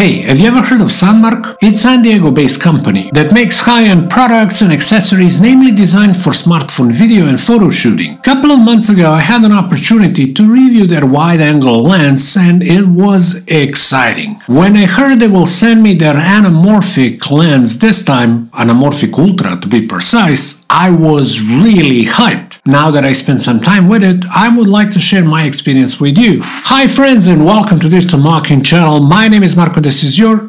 Hey, have you ever heard of Sandmarc? It's a San Diego-based company that makes high-end products and accessories namely designed for smartphone video and photo shooting. A couple of months ago I had an opportunity to review their wide-angle lens and it was exciting. When I heard they will send me their anamorphic lens this time, anamorphic ultra to be precise, I was really hyped. Now that I spent some time with it, I would like to share my experience with you. Hi friends and welcome to this Digitalna channel. My name is Marco, this is your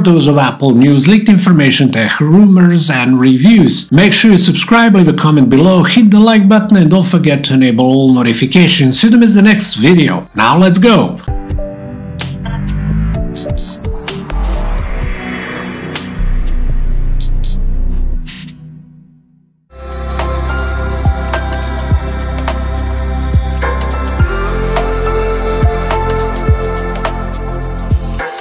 dose of Apple news, leaked information, tech rumors and reviews. Make sure you subscribe, leave a comment below, hit the like button and don't forget to enable all notifications so you don't miss the next video. Now let's go!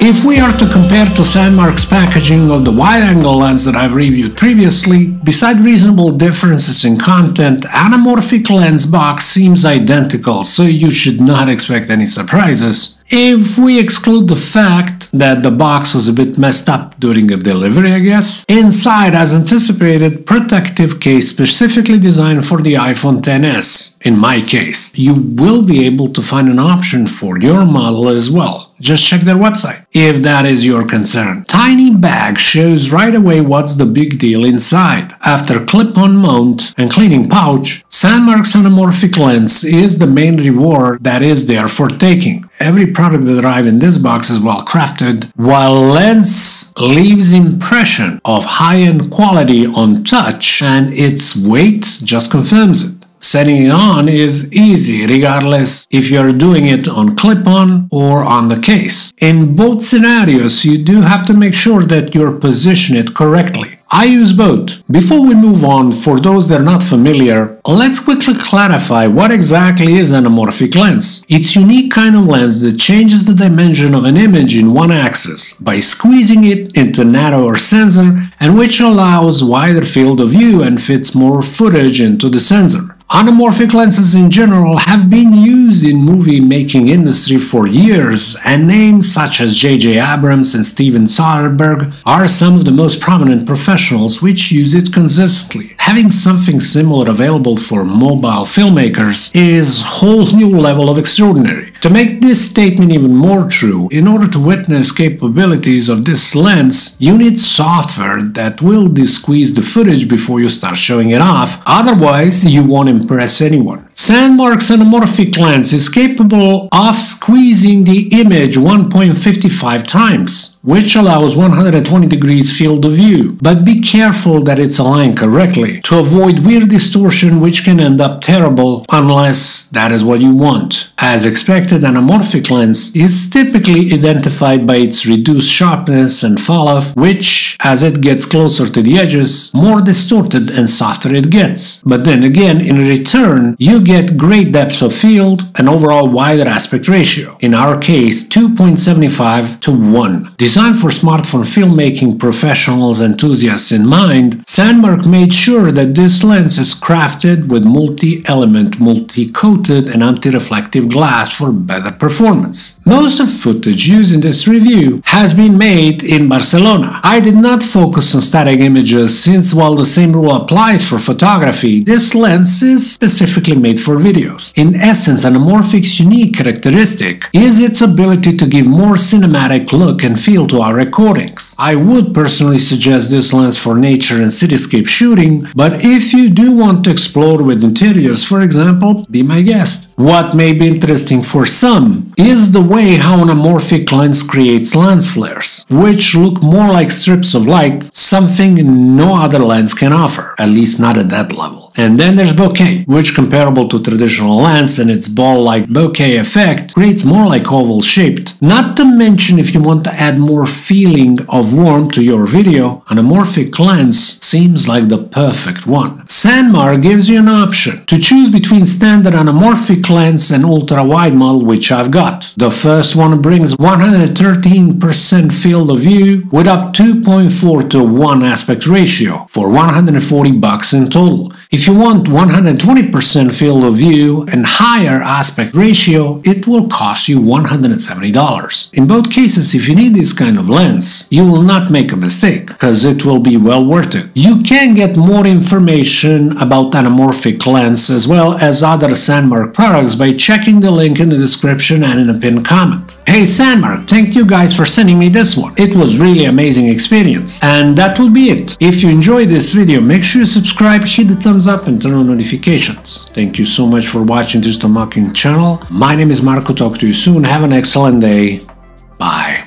If we are to compare to Sandmarc's packaging of the wide-angle lens that I've reviewed previously, beside reasonable differences in content, anamorphic lens box seems identical, so you should not expect any surprises. If we exclude the fact that the box was a bit messed up during a delivery, I guess. Inside, as anticipated, protective case specifically designed for the iPhone XS. In my case, you will be able to find an option for your model as well. Just check their website, if that is your concern. Tiny bag shows right away what's the big deal inside. After clip-on mount and cleaning pouch, Sandmarc's anamorphic lens is the main reward that is there for taking. Every product that arrived in this box is well crafted, while lens leaves impression of high-end quality on touch and its weight just confirms it. Setting it on is easy regardless if you're doing it on clip-on or on the case. In both scenarios you do have to make sure that you position it correctly. I use both. Before we move on, for those that are not familiar, let's quickly clarify what exactly is an anamorphic lens. It's a unique kind of lens that changes the dimension of an image in one axis by squeezing it into a narrower sensor and which allows wider field of view and fits more footage into the sensor. Anamorphic lenses in general have been used in movie-making industry for years, and names such as J.J. Abrams and Steven Soderbergh are some of the most prominent professionals which use it consistently. Having something similar available for mobile filmmakers is a whole new level of extraordinary. To make this statement even more true, in order to witness capabilities of this lens, you need software that will de-squeeze the footage before you start showing it off, otherwise you won't impress anyone. Sandmarc's anamorphic lens is capable of squeezing the image 1.55 times, which allows 120 degrees field of view, but be careful that it's aligned correctly to avoid weird distortion which can end up terrible unless that is what you want. As expected, anamorphic lens is typically identified by its reduced sharpness and falloff, which, as it gets closer to the edges, more distorted and softer it gets. But then again, in return, you get great depth of field and overall wider aspect ratio. In our case, 2.75 to 1. Designed for smartphone filmmaking professionals and enthusiasts in mind, Sandmarc made sure that this lens is crafted with multi-element, multi-coated and anti-reflective glass for better performance. Most of the footage used in this review has been made in Barcelona. I did not focus on static images since while the same rule applies for photography, this lens is specifically made for videos. In essence, anamorphic's unique characteristic is its ability to give more cinematic look and feel to our recordings. I would personally suggest this lens for nature and cityscape shooting, but if you do want to explore with interiors, for example, be my guest. What may be interesting for some is the way how an anamorphic lens creates lens flares, which look more like strips of light, something no other lens can offer, at least not at that level. And then there's Bouquet, which comparable to traditional lens and its ball-like bouquet effect creates more like oval shaped. Not to mention if you want to add more feeling of warmth to your video, an anamorphic lens seems like the perfect one. Sandmarc gives you an option to choose between standard anamorphic lens and ultra-wide model, which I've got. The first one brings 113% field of view with up 2.4 to 1 aspect ratio for $140 in total. If you want 120% field of view and higher aspect ratio, it will cost you $170. In both cases, if you need this kind of lens, you will not make a mistake, because it will be well worth it. You can get more information about anamorphic lens as well as other Sandmarc products by checking the link in the description and in a pinned comment. Hey Sandmarc, thank you guys for sending me this one. It was really amazing experience. And that will be it. If you enjoyed this video, make sure you subscribe, hit the thumbs up and turn on notifications. Thank you so much for watching Digital Marketing channel. My name is Marco, talk to you soon. Have an excellent day. Bye.